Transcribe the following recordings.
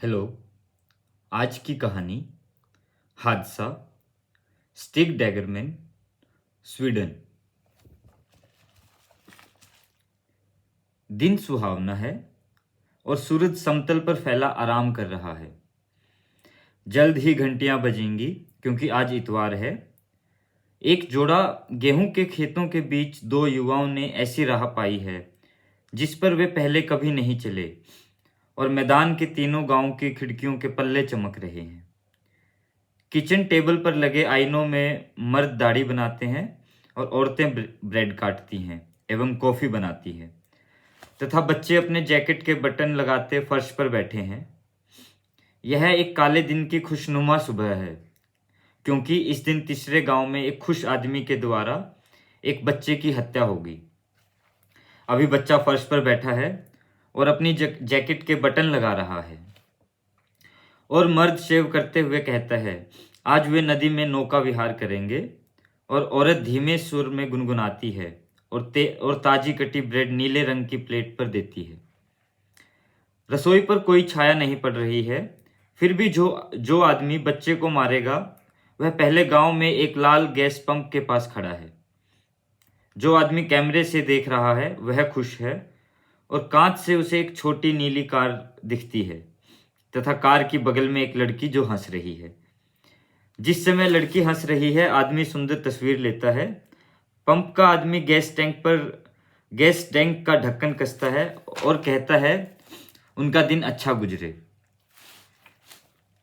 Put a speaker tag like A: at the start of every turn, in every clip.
A: Hello. आज की कहानी हादसा स्टिग डैगरमैन स्वीडन। दिन सुहावना है और सूरज समतल पर फैला आराम कर रहा है। जल्द ही घंटियां बजेंगी क्योंकि आज इतवार है। एक जोड़ा गेहूं के खेतों के बीच दो युवाओं ने ऐसी राह पाई है जिस पर वे पहले कभी नहीं चले, और मैदान के तीनों गांव की खिड़कियों के पल्ले चमक रहे हैं। किचन टेबल पर लगे आईनों में मर्द दाढ़ी बनाते हैं और औरतें ब्रेड काटती हैं एवं कॉफ़ी बनाती हैं, तथा बच्चे अपने जैकेट के बटन लगाते फर्श पर बैठे हैं। यह एक काले दिन की खुशनुमा सुबह है, क्योंकि इस दिन तीसरे गांव में एक खुश आदमी के द्वारा एक बच्चे की हत्या होगी। अभी बच्चा फर्श पर बैठा है और अपनी जैकेट के बटन लगा रहा है, और मर्द शेव करते हुए कहता है, आज वे नदी में नौका विहार करेंगे। और औरत धीमे सुर में गुनगुनाती है और ताजी कटी ब्रेड नीले रंग की प्लेट पर देती है। रसोई पर कोई छाया नहीं पड़ रही है, फिर भी जो आदमी बच्चे को मारेगा वह पहले गांव में एक लाल गैस पंप के पास खड़ा है। जो आदमी कैमरे से देख रहा है वह खुश है, और कांच से उसे एक छोटी नीली कार दिखती है, तथा कार की बगल में एक लड़की जो हंस रही है। जिस समय लड़की हंस रही है, आदमी सुंदर तस्वीर लेता है। पंप का आदमी गैस टैंक का ढक्कन कसता है और कहता है, उनका दिन अच्छा गुजरे।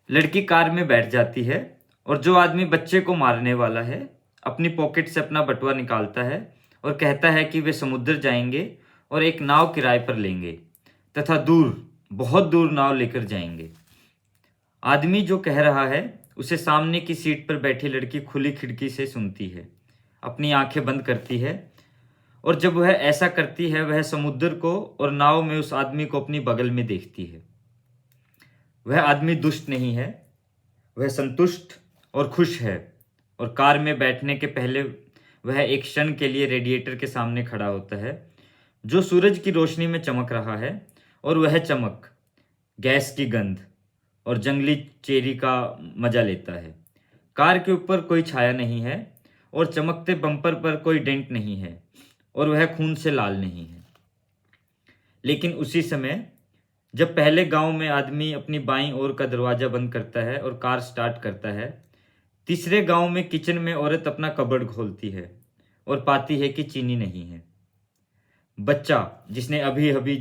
A: लड़की कार में बैठ जाती है, और जो आदमी बच्चे को मारने वाला है अपनी पॉकेट से अपना बटुआ निकालता है और कहता है कि वे समुद्र जाएंगे और एक नाव किराए पर लेंगे तथा बहुत दूर नाव लेकर जाएंगे। आदमी जो कह रहा है उसे सामने की सीट पर बैठी लड़की खुली खिड़की से सुनती है, अपनी आंखें बंद करती है, और जब वह ऐसा करती है वह समुद्र को और नाव में उस आदमी को अपनी बगल में देखती है। वह आदमी दुष्ट नहीं है, वह संतुष्ट और खुश है, और कार में बैठने के पहले वह एक क्षण के लिए रेडिएटर के सामने खड़ा होता है जो सूरज की रोशनी में चमक रहा है, और वह चमक गैस की गंध और जंगली चेरी का मजा लेता है। कार के ऊपर कोई छाया नहीं है और चमकते बम्पर पर कोई डेंट नहीं है, और वह खून से लाल नहीं है। लेकिन उसी समय जब पहले गांव में आदमी अपनी बाईं ओर का दरवाजा बंद करता है और कार स्टार्ट करता है, तीसरे गांव में किचन में औरत अपना कबर्ड खोलती है और पाती है कि चीनी नहीं है। बच्चा, जिसने अभी अभी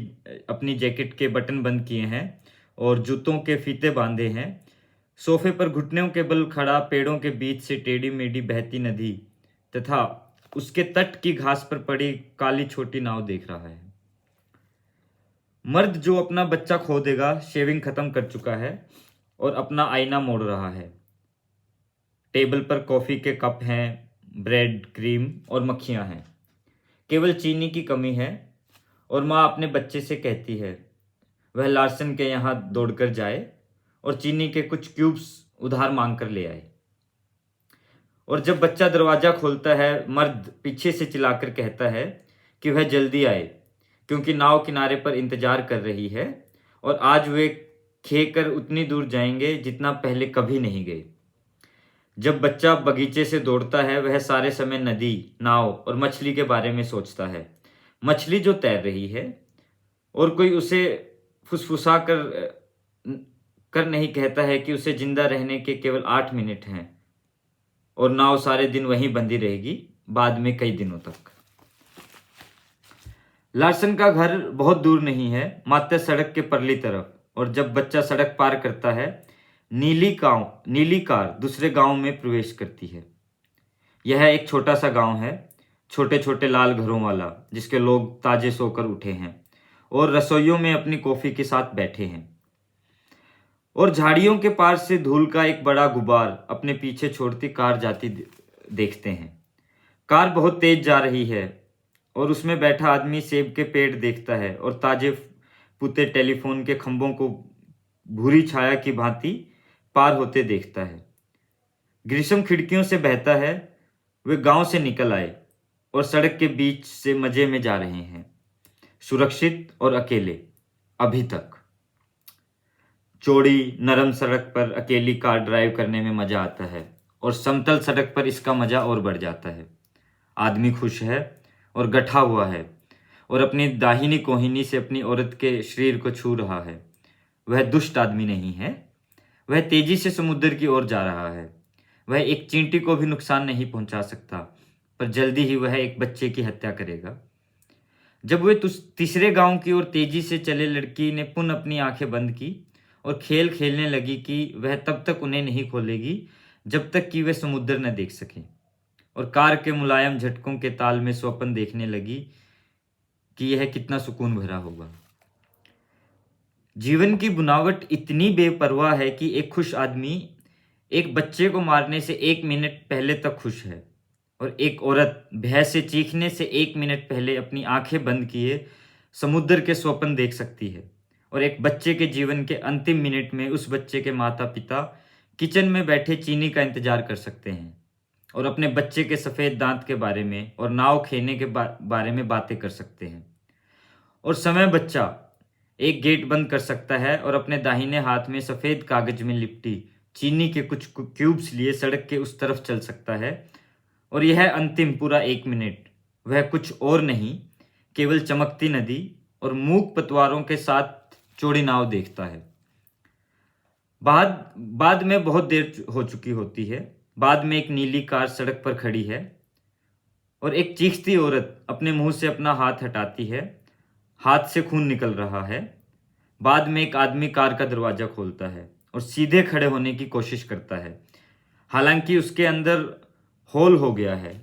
A: अपनी जैकेट के बटन बंद किए हैं और जूतों के फीते बांधे हैं, सोफे पर घुटनों के बल खड़ा पेड़ों के बीच से टेढ़ी मेढ़ी बहती नदी तथा उसके तट की घास पर पड़ी काली छोटी नाव देख रहा है। मर्द जो अपना बच्चा खो देगा शेविंग खत्म कर चुका है और अपना आईना मोड़ रहा है। टेबल पर कॉफी के कप हैं, ब्रेड, क्रीम और मक्खियां हैं। केवल चीनी की कमी है, और माँ अपने बच्चे से कहती है वह लार्सन के यहाँ दौड़कर जाए और चीनी के कुछ क्यूब्स उधार मांग कर ले आए। और जब बच्चा दरवाजा खोलता है, मर्द पीछे से चिल्लाकर कहता है कि वह जल्दी आए, क्योंकि नाव किनारे पर इंतजार कर रही है, और आज वे खेकर उतनी दूर जाएंगे जितना पहले कभी नहीं गए। जब बच्चा बगीचे से दौड़ता है, वह सारे समय नदी, नाव और मछली के बारे में सोचता है। मछली जो तैर रही है, और कोई उसे फुसफुसा कर नहीं कहता है कि उसे जिंदा रहने के केवल 8 मिनट हैं, और नाव सारे दिन वहीं बंधी रहेगी, बाद में कई दिनों तक। लार्सन का घर बहुत दूर नहीं है, मात्र सड़क के परली तरफ, और जब बच्चा सड़क पार करता है, नीली कार दूसरे गांव में प्रवेश करती है। यह एक छोटा सा गांव है, छोटे छोटे लाल घरों वाला, जिसके लोग ताजे सोकर उठे हैं और रसोइयों में अपनी कॉफी के साथ बैठे हैं, और झाड़ियों के पार से धूल का एक बड़ा गुबार अपने पीछे छोड़ती कार जाती देखते हैं। कार बहुत तेज जा रही है, और उसमें बैठा आदमी सेब के पेड़ देखता है और ताजे पुते टेलीफोन के खंभों को भूरी छाया की भांति पार होते देखता है। ग्रीष्म खिड़कियों से बहता है। वे गांव से निकल आए और सड़क के बीच से मजे में जा रहे हैं, सुरक्षित और अकेले, अभी तक। चौड़ी नरम सड़क पर अकेली कार ड्राइव करने में मजा आता है और समतल सड़क पर इसका मजा और बढ़ जाता है। आदमी खुश है और गठा हुआ है और अपनी दाहिनी कोहिनी से अपनी औरत के शरीर को छू रहा है। वह दुष्ट आदमी नहीं है। वह तेजी से समुद्र की ओर जा रहा है। वह एक चींटी को भी नुकसान नहीं पहुंचा सकता, पर जल्दी ही वह एक बच्चे की हत्या करेगा। जब वे तीसरे गांव की ओर तेजी से चले, लड़की ने पुनः अपनी आंखें बंद की और खेल खेलने लगी कि वह तब तक उन्हें नहीं खोलेगी जब तक कि वे समुद्र न देख सके, और कार के मुलायम झटकों के ताल में स्वप्न देखने लगी कि यह कितना सुकून भरा होगा। जीवन की बुनावट इतनी बेपरवाह है कि एक खुश आदमी एक बच्चे को मारने से 1 मिनट पहले तक खुश है, और एक औरत भय से चीखने से 1 मिनट पहले अपनी आंखें बंद किए समुद्र के स्वप्न देख सकती है, और एक बच्चे के जीवन के अंतिम मिनट में उस बच्चे के माता पिता किचन में बैठे चीनी का इंतजार कर सकते हैं और अपने बच्चे के सफ़ेद दांत के बारे में और नाव खेलने के बारे में बातें कर सकते हैं। और समय बच्चा एक गेट बंद कर सकता है और अपने दाहिने हाथ में सफ़ेद कागज में लिपटी चीनी के कुछ क्यूब्स लिए सड़क के उस तरफ चल सकता है, और यह अंतिम पूरा 1 मिनट वह कुछ और नहीं, केवल चमकती नदी और मूक पतवारों के साथ चौड़ी नाव देखता है। बाद में बहुत देर हो चुकी होती है। बाद में एक नीली कार सड़क पर खड़ी है और एक चीखती औरत अपने मुंह से अपना हाथ हटाती है। हाथ से खून निकल रहा है। बाद में एक आदमी कार का दरवाजा खोलता है और सीधे खड़े होने की कोशिश करता है, हालांकि उसके अंदर होल हो गया है।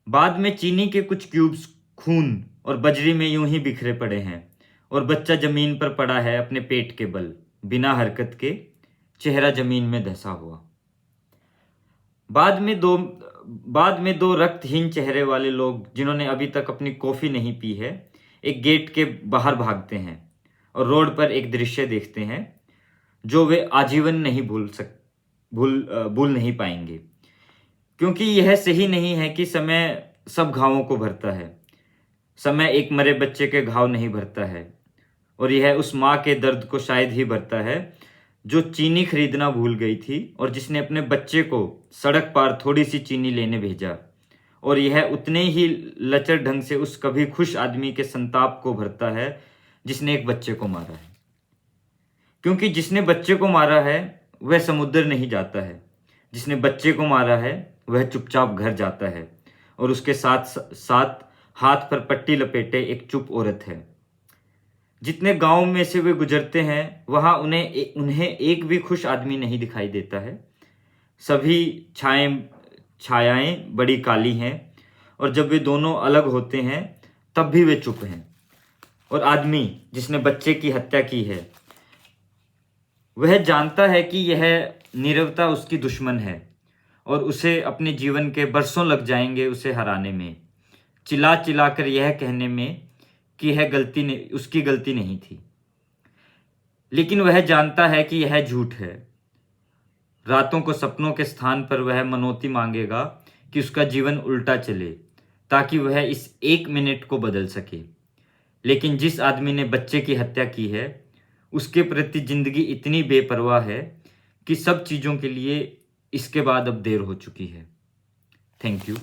A: बाद में चीनी के कुछ क्यूब्स खून और बजरी में यूं ही बिखरे पड़े हैं और बच्चा जमीन पर पड़ा है अपने पेट के बल, बिना हरकत के, चेहरा जमीन में धंसा हुआ। बाद में दो रक्तहीन चेहरे वाले लोग जिन्होंने अभी तक अपनी कॉफी नहीं पी है, एक गेट के बाहर भागते हैं और रोड पर एक दृश्य देखते हैं जो वे आजीवन नहीं भूल नहीं पाएंगे, क्योंकि यह सही नहीं है कि समय सब घावों को भरता है। समय एक मरे बच्चे के घाव नहीं भरता है, और यह उस माँ के दर्द को शायद ही भरता है जो चीनी खरीदना भूल गई थी और जिसने अपने बच्चे को सड़क पार थोड़ी सी चीनी लेने भेजा, और यह उतने ही लचर ढंग से उस कभी खुश आदमी के संताप को भरता है जिसने एक बच्चे को मारा है, क्योंकि जिसने बच्चे को मारा है वह समुद्र नहीं जाता है। जिसने बच्चे को मारा है वह चुपचाप घर जाता है, और उसके साथ साथ हाथ पर पट्टी लपेटे एक चुप औरत है। जितने गांव में से वे गुजरते हैं वहां उन्हें एक भी खुश आदमी नहीं दिखाई देता है। सभी छायाएं बड़ी काली हैं, और जब वे दोनों अलग होते हैं तब भी वे चुप हैं। और आदमी जिसने बच्चे की हत्या की है वह जानता है कि यह नीरवता उसकी दुश्मन है, और उसे अपने जीवन के बरसों लग जाएंगे उसे हराने में, चिल्ला चिल्ला कर यह कहने में कि यह उसकी गलती नहीं थी। लेकिन वह जानता है कि यह झूठ है। रातों को सपनों के स्थान पर वह मनौती मांगेगा कि उसका जीवन उल्टा चले ताकि वह इस 1 मिनट को बदल सके। लेकिन जिस आदमी ने बच्चे की हत्या की है उसके प्रति जिंदगी इतनी बेपरवाह है कि सब चीज़ों के लिए इसके बाद अब देर हो चुकी है। Thank you.